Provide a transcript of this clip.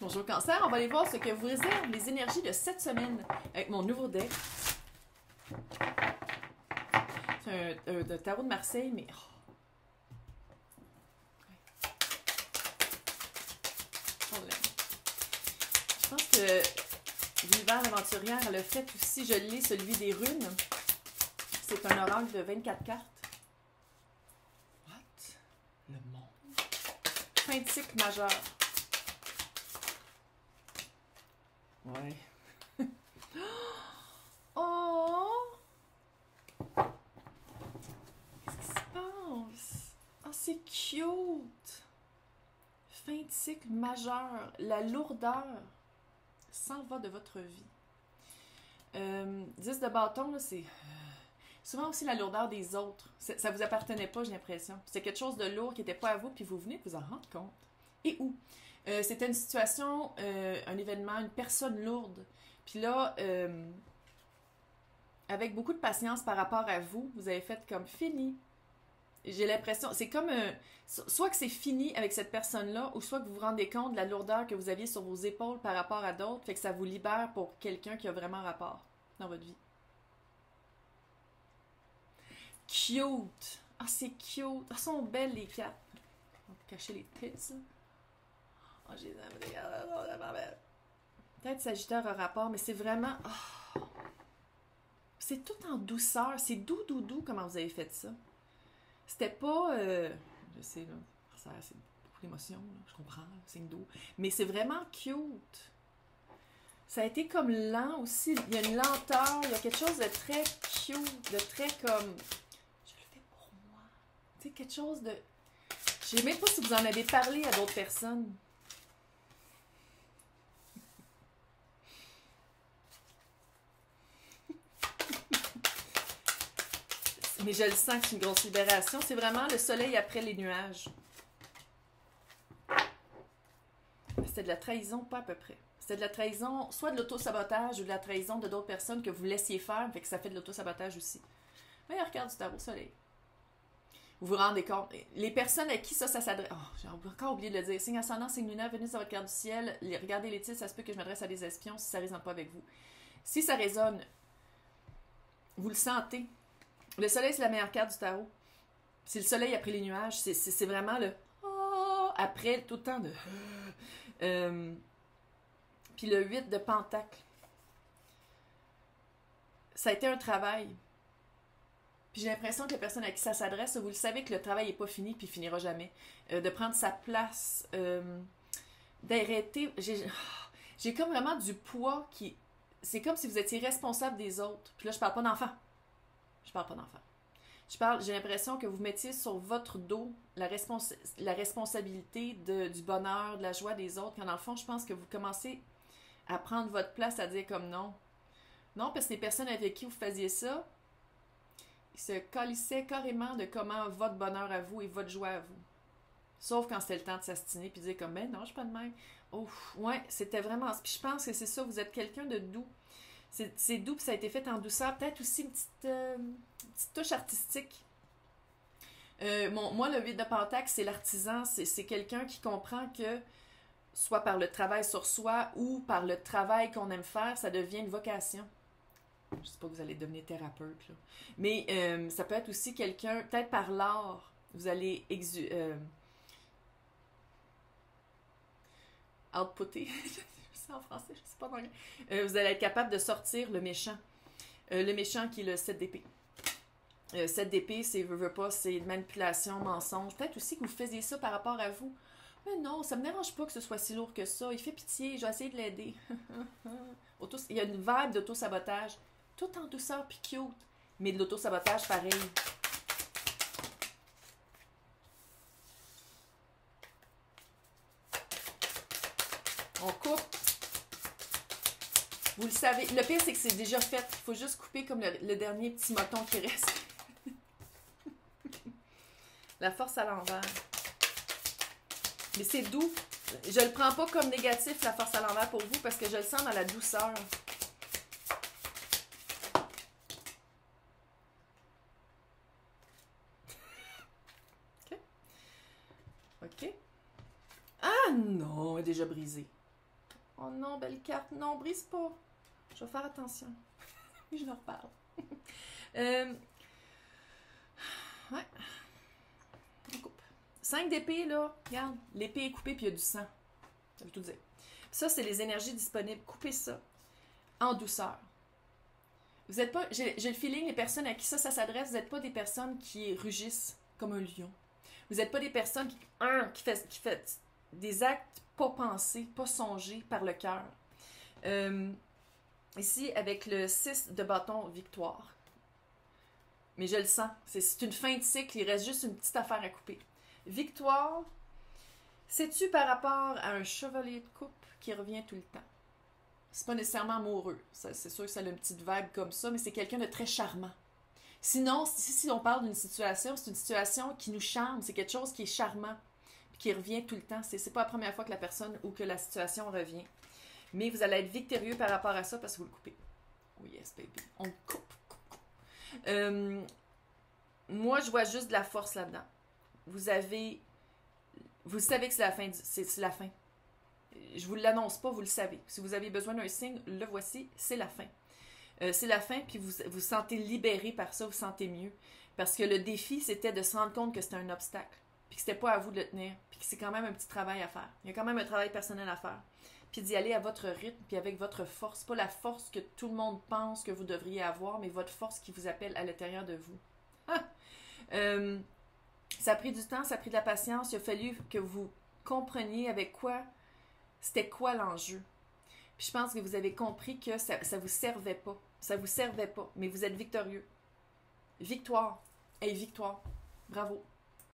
Bonjour Cancer, on va aller voir ce que vous réservent les énergies de cette semaine avec mon nouveau deck. C'est un tarot de Marseille, mais... Oh, je pense que l'univers aventurière a le fait aussi, je lis celui des runes. C'est un oracle de 24 cartes. What? Le monde. Fin de cycle majeur. Ouais. Oh! Qu'est-ce qui se passe? Oh, c'est cute! Fin de cycle majeur. La lourdeur s'en va de votre vie. 10 de bâton, là, c'est... souvent aussi la lourdeur des autres. Ça vous appartenait pas, j'ai l'impression. C'était quelque chose de lourd qui n'était pas à vous, puis vous venez de vous en rendre compte. Et où? C'était une situation, un événement, une personne lourde. Puis là, avec beaucoup de patience par rapport à vous, vous avez fait comme fini. J'ai l'impression, c'est comme soit que c'est fini avec cette personne-là, ou soit que vous vous rendez compte de la lourdeur que vous aviez sur vos épaules par rapport à d'autres, fait que ça vous libère pour quelqu'un qui a vraiment rapport dans votre vie. Cute! Ah, c'est cute! Ah, sont belles les quatre. On va cacher les tits, là. Oh, je les aime, regarde. Peut-être Sagittaire a rapport, mais c'est vraiment... Oh. C'est tout en douceur. C'est doux, doux, doux, comment vous avez fait ça. C'était pas... je sais, là, c'est beaucoup d'émotions, je comprends, c'est doux. Mais c'est vraiment cute. Ça a été comme lent aussi. Il y a une lenteur, il y a quelque chose de très cute, de très comme... Je le fais pour moi. Tu sais, quelque chose de... Je sais même pas si vous en avez parlé à d'autres personnes. Mais je le sens que c'est une grosse libération. C'est vraiment le soleil après les nuages. C'était de la trahison, pas à peu près. C'était de la trahison, soit de l'auto-sabotage ou de la trahison de d'autres personnes que vous laissiez faire, fait que ça fait de l'auto-sabotage aussi. Meilleure carte du tarot, soleil. Vous vous rendez compte, les personnes à qui ça s'adresse... Oh, j'ai encore oublié de le dire. Signe ascendant, signe lunaire, Vénus dans votre carte du ciel. Regardez les titres, ça se peut que je m'adresse à des espions si ça ne résonne pas avec vous. Si ça résonne, vous le sentez. Le soleil, c'est la meilleure carte du tarot. C'est le soleil après les nuages. C'est vraiment le... Oh, après tout le temps de... Puis le 8 de pentacle. Ça a été un travail. Puis j'ai l'impression que la personne à qui ça s'adresse, vous le savez que le travail n'est pas fini, puis il finira jamais. De prendre sa place, d'arrêter... J'ai comme vraiment du poids qui... C'est comme si vous étiez responsable des autres. Puis là, je parle pas d'enfants. Je parle pas d'enfants. J'ai l'impression que vous mettiez sur votre dos la responsabilité du bonheur, de la joie des autres. Quand dans le fond, je pense que vous commencez à prendre votre place, à dire comme non. Non, parce que les personnes avec qui vous faisiez ça, ils se calissaient carrément de comment votre bonheur à vous et votre joie à vous. Sauf quand c'était le temps de s'astiner puis de dire comme, ben non, je suis pas de même. Oh, ouais, c'était vraiment... Puis je pense que c'est ça, vous êtes quelqu'un de doux. C'est doux, puis ça a été fait en douceur. Peut-être aussi une petite touche artistique. Moi, le 8 de pentacle, c'est l'artisan. C'est quelqu'un qui comprend que, soit par le travail sur soi ou par le travail qu'on aime faire, ça devient une vocation. Je ne sais pas que vous allez devenir thérapeute, là. Mais ça peut être aussi quelqu'un, peut-être par l'art, vous allez outputter. C'est en français, je sais pas en anglais. Vous allez être capable de sortir le méchant. Le méchant qui est le 7 d'épée. 7 d'épée, c'est veut pas, c'est manipulation, mensonge. Peut-être aussi que vous faisiez ça par rapport à vous. Mais non, ça me dérange pas que ce soit si lourd que ça. Il fait pitié, je vais essayer de l'aider. Il y a une vibe d'auto-sabotage. Tout en douceur puis cute. Mais de l'auto-sabotage pareil. On coupe. Vous le savez. Le pire, c'est que c'est déjà fait. Il faut juste couper comme le dernier petit moton qui reste. La force à l'envers. Mais c'est doux. Je le prends pas comme négatif, la force à l'envers pour vous, parce que je le sens dans la douceur. OK. OK. Ah non, elle est déjà brisée. Oh non, belle carte. Non, brise pas. Je vais faire attention. Je leur reparle. Ouais. On coupe. 5 d'épée, là. Regarde. L'épée est coupée, puis il y a du sang. Ça veut tout dire. Ça, c'est les énergies disponibles. Coupez ça. En douceur. Vous n'êtes pas... J'ai le feeling, les personnes à qui ça s'adresse, vous n'êtes pas des personnes qui rugissent comme un lion. Vous n'êtes pas des personnes qui fait des actes pas pensés, pas songés par le cœur. Ici, avec le 6 de bâton, victoire. Mais je le sens. C'est une fin de cycle, il reste juste une petite affaire à couper. Victoire, c'est-tu par rapport à un chevalier de coupe qui revient tout le temps? C'est pas nécessairement amoureux. C'est sûr que ça a une petite vibe comme ça, mais c'est quelqu'un de très charmant. Sinon, si on parle d'une situation, c'est une situation qui nous charme, c'est quelque chose qui est charmant, puis qui revient tout le temps. C'est pas la première fois que la personne ou que la situation revient. Mais vous allez être victorieux par rapport à ça parce que vous le coupez. Oh yes, baby. On le coupe. Moi, je vois juste de la force là-dedans. Vous savez que c'est la fin. C'est la fin. Je vous l'annonce pas, vous le savez. Si vous avez besoin d'un signe, le voici, c'est la fin. C'est la fin, puis vous vous sentez libéré par ça, vous sentez mieux. Parce que le défi, c'était de se rendre compte que c'était un obstacle, puis que c'était pas à vous de le tenir, puis que c'est quand même un petit travail à faire. Il y a quand même un travail personnel à faire. Puis d'y aller à votre rythme, puis avec votre force. Pas la force que tout le monde pense que vous devriez avoir, mais votre force qui vous appelle à l'intérieur de vous. Ça a pris du temps, ça a pris de la patience. Il a fallu que vous compreniez avec quoi, c'était quoi l'enjeu. Puis je pense que vous avez compris que ça vous servait pas. Ça vous servait pas, mais vous êtes victorieux. Victoire. Hey, victoire. Bravo.